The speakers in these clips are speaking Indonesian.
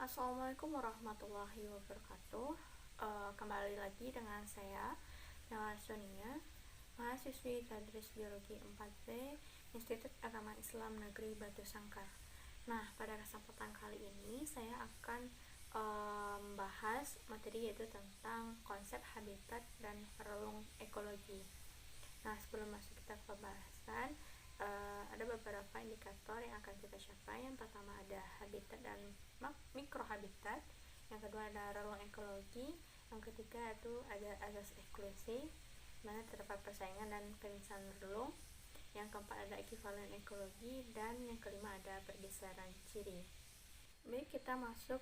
Assalamualaikum warahmatullahi wabarakatuh. Kembali lagi dengan saya Nala Sonia, mahasiswi Tadris Biologi 4B Institut Agama Islam Negeri Batu Sangkar. Nah, pada kesempatan kali ini saya akan membahas materi yaitu tentang konsep habitat dan relung ekologi. Nah, sebelum masuk kita ke pembahasan, ada beberapa indikator yang akan kita capai. Yang pertama ada habitat dan mikrohabitat, yang kedua ada relung ekologi, yang ketiga itu ada asas eksklusi, mana terdapat persaingan dan pemisahan relung, yang keempat ada ekivalen ekologi, dan yang kelima ada pergeseran ciri. Baik, kita masuk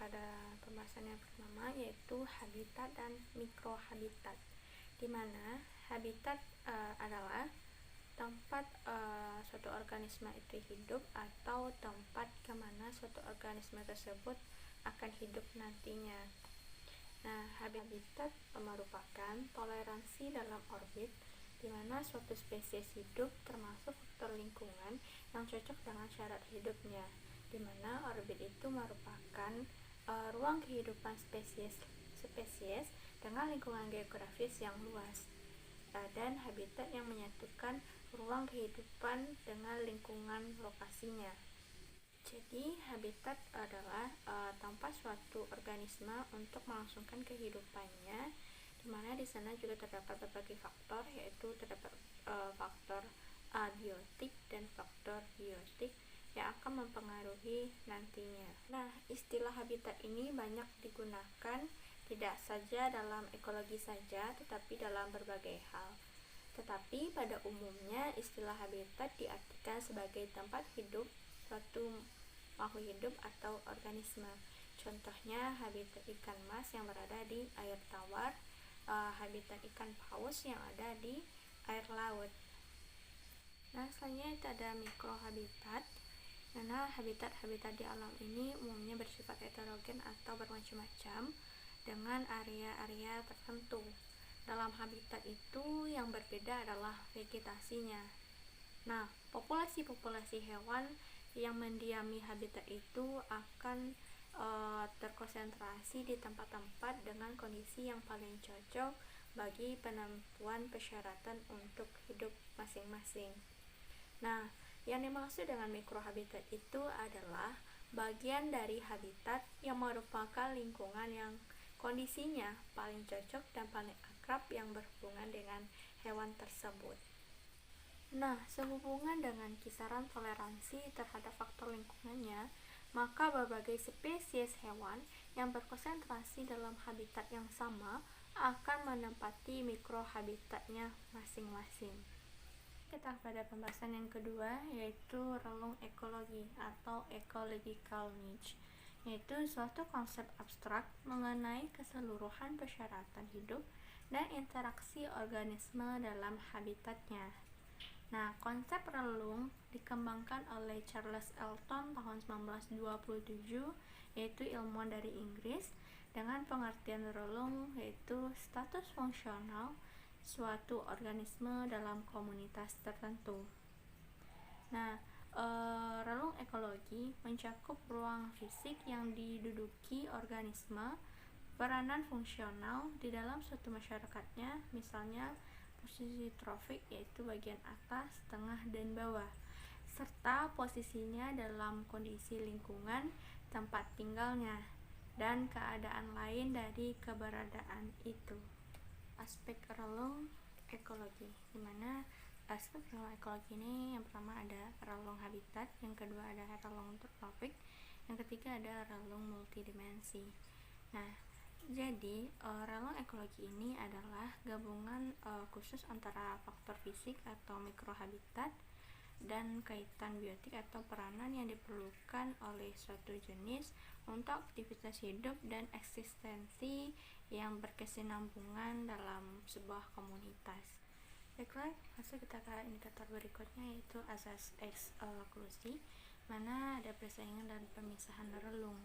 pada pembahasan yang pertama, yaitu habitat dan mikrohabitat, di mana habitat adalah tempat suatu organisme itu hidup atau tempat kemana suatu organisme tersebut akan hidup nantinya. Nah, habitat merupakan toleransi dalam orbit di mana suatu spesies hidup termasuk faktor lingkungan yang cocok dengan syarat hidupnya, di mana orbit itu merupakan ruang kehidupan spesies dengan lingkungan geografis yang luas, dan habitat yang menyatukan ruang kehidupan dengan lingkungan lokasinya. Jadi, habitat adalah tempat suatu organisme untuk melangsungkan kehidupannya, di mana di sana juga terdapat berbagai faktor, yaitu terdapat faktor abiotik dan faktor biotik yang akan mempengaruhi nantinya. Nah, istilah habitat ini banyak digunakan tidak saja dalam ekologi saja, tetapi dalam berbagai hal. Tetapi pada umumnya istilah habitat diartikan sebagai tempat hidup suatu makhluk hidup atau organisme. Contohnya habitat ikan mas yang berada di air tawar, habitat ikan paus yang ada di air laut. Nah, selanjutnya itu ada mikrohabitat, karena habitat di alam ini umumnya bersifat heterogen atau bermacam-macam dengan area-area tertentu. Dalam habitat itu yang berbeda adalah vegetasinya. Nah, populasi hewan yang mendiami habitat itu akan terkonsentrasi di tempat-tempat dengan kondisi yang paling cocok bagi penentuan persyaratan untuk hidup masing-masing. Nah, yang dimaksud dengan mikrohabitat itu adalah bagian dari habitat yang merupakan lingkungan yang kondisinya paling cocok dan paling akrab yang berhubungan dengan hewan tersebut. Nah, sehubungan dengan kisaran toleransi terhadap faktor lingkungannya, maka berbagai spesies hewan yang berkonsentrasi dalam habitat yang sama akan menempati mikrohabitatnya masing-masing. Kita pada pembahasan yang kedua, yaitu relung ekologi atau ecological niche, yaitu suatu konsep abstrak mengenai keseluruhan persyaratan hidup dan interaksi organisme dalam habitatnya. Nah, konsep relung dikembangkan oleh Charles Elton tahun 1927, yaitu ilmuwan dari Inggris, dengan pengertian relung yaitu status fungsional suatu organisme dalam komunitas tertentu. Nah, relung ekologi mencakup ruang fisik yang diduduki organisme, peranan fungsional di dalam suatu masyarakatnya, misalnya posisi trofik yaitu bagian atas, tengah, dan bawah, serta posisinya dalam kondisi lingkungan tempat tinggalnya dan keadaan lain dari keberadaan itu. Aspek relung ekologi, di mana aspek relung ekologi ini yang pertama ada relung habitat, yang kedua ada relung trofik, yang ketiga ada relung multidimensi. Nah, jadi relung ekologi ini adalah gabungan khusus antara faktor fisik atau mikrohabitat dan kaitan biotik atau peranan yang diperlukan oleh suatu jenis untuk aktivitas hidup dan eksistensi yang berkesinambungan dalam sebuah komunitas. Baiklah, masuk kita ke indikator berikutnya, yaitu asas eksklusi, mana ada persaingan dan pemisahan relung.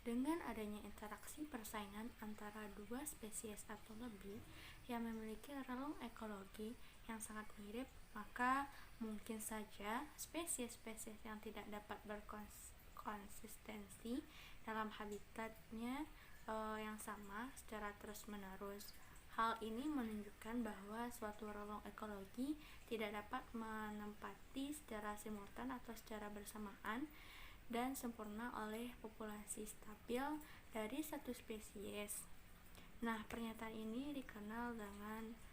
Dengan adanya interaksi persaingan antara dua spesies atau lebih yang memiliki relung ekologi yang sangat mirip, maka mungkin saja spesies-spesies yang tidak dapat konsistensi dalam habitatnya yang sama secara terus-menerus. Hal ini menunjukkan bahwa suatu relung ekologi tidak dapat menempati secara simultan atau secara bersamaan dan sempurna oleh populasi stabil dari satu spesies. Nah, pernyataan ini dikenal dengan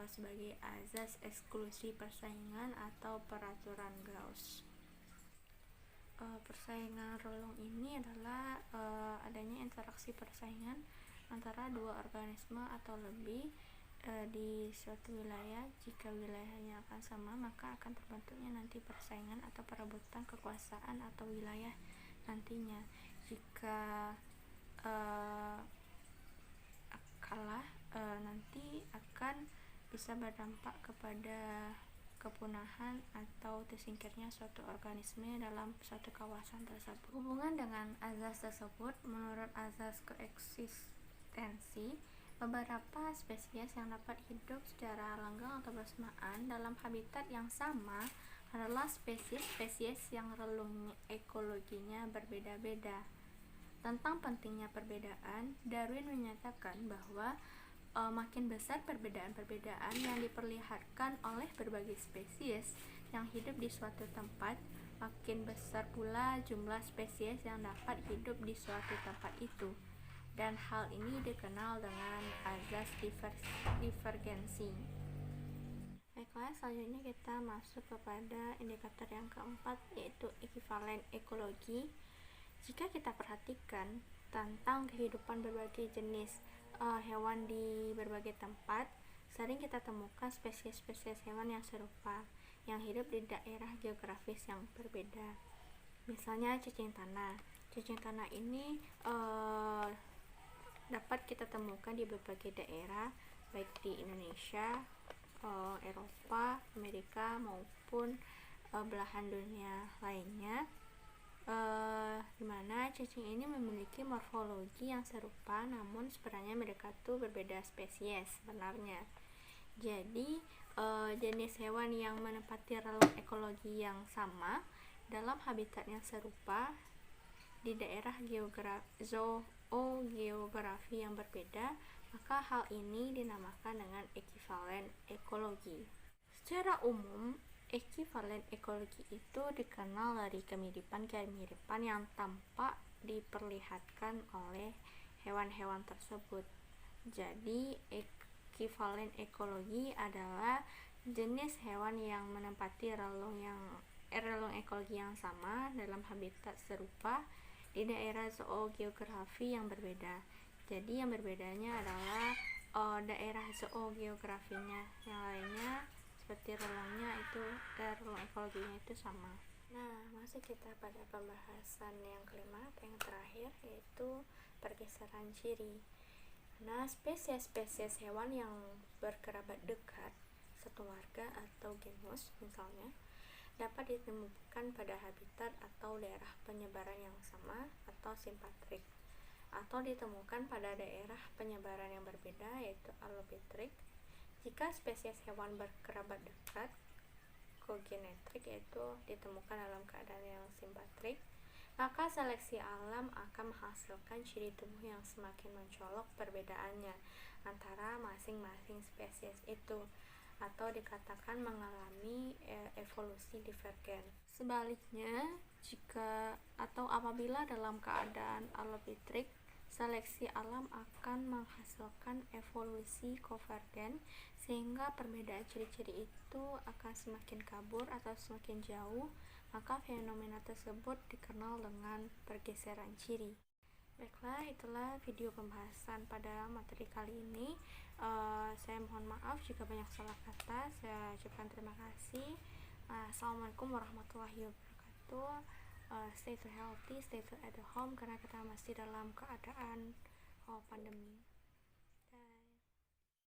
sebagai azas eksklusi persaingan atau peraturan Gauss. Persaingan relung ini adalah adanya interaksi persaingan antara dua organisme atau lebih di suatu wilayah. Jika wilayahnya akan sama, maka akan terbentuknya nanti persaingan atau perebutan kekuasaan atau wilayah nantinya. Jika kalah, nanti akan bisa berdampak kepada kepunahan atau tersingkirnya suatu organisme dalam suatu kawasan tersebut. Hubungan dengan azas tersebut, menurut azas koeksistensi, beberapa spesies yang dapat hidup secara langgeng atau bersamaan dalam habitat yang sama adalah spesies-spesies yang relung ekologinya berbeda-beda. Tentang pentingnya perbedaan, Darwin menyatakan bahwa makin besar perbedaan-perbedaan yang diperlihatkan oleh berbagai spesies yang hidup di suatu tempat, makin besar pula jumlah spesies yang dapat hidup di suatu tempat itu. Dan hal ini dikenal dengan azas divergensi. Baiklah, selanjutnya kita masuk kepada indikator yang keempat, yaitu ekivalen ekologi. Jika kita perhatikan tentang kehidupan berbagai jenis hewan di berbagai tempat, sering kita temukan spesies-spesies hewan yang serupa yang hidup di daerah geografis yang berbeda. Misalnya cacing tanah. Cacing tanah ini dapat kita temukan di berbagai daerah, baik di Indonesia, Eropa, Amerika maupun belahan dunia lainnya. Dimana cacing ini memiliki morfologi yang serupa, namun sebenarnya mereka tuh berbeda spesies sebenarnya. Jadi jenis hewan yang menempati relung ekologi yang sama dalam habitat yang serupa di daerah zoogeografi yang berbeda, maka hal ini dinamakan dengan ekivalen ekologi. Secara umum, ekivalen ekologi itu dikenal dari kemiripan-kemiripan yang tampak diperlihatkan oleh hewan-hewan tersebut. Jadi, ekivalen ekologi adalah jenis hewan yang menempati relung ekologi yang sama dalam habitat serupa di daerah zoogeografi yang berbeda. Jadi, yang berbedanya adalah daerah zoogeografinya, yang lainnya seperti relungnya itu, relung ekologinya itu sama. Nah, masuk kita pada pembahasan yang kelima atau yang terakhir, yaitu pergeseran ciri. Nah, spesies-spesies hewan yang berkerabat dekat, satu warga atau genus misalnya, dapat ditemukan pada habitat atau daerah penyebaran yang sama atau simpatrik, atau ditemukan pada daerah penyebaran yang berbeda, yaitu alopitrik. Jika spesies hewan berkerabat dekat, kogenetrik, yaitu ditemukan dalam keadaan yang simpatrik, maka seleksi alam akan menghasilkan ciri tubuh yang semakin mencolok perbedaannya antara masing-masing spesies itu, atau dikatakan mengalami evolusi divergen. Sebaliknya, jika atau apabila dalam keadaan alopitrik, seleksi alam akan menghasilkan evolusi konvergen, sehingga perbedaan ciri-ciri itu akan semakin kabur atau semakin jauh, maka fenomena tersebut dikenal dengan pergeseran ciri. Baiklah, itulah video pembahasan pada materi kali ini. Saya mohon maaf jika banyak salah kata. Saya ucapkan terima kasih. Assalamualaikum warahmatullahi wabarakatuh. Stay to healthy, stay to at home, karena kita masih dalam keadaan pandemi.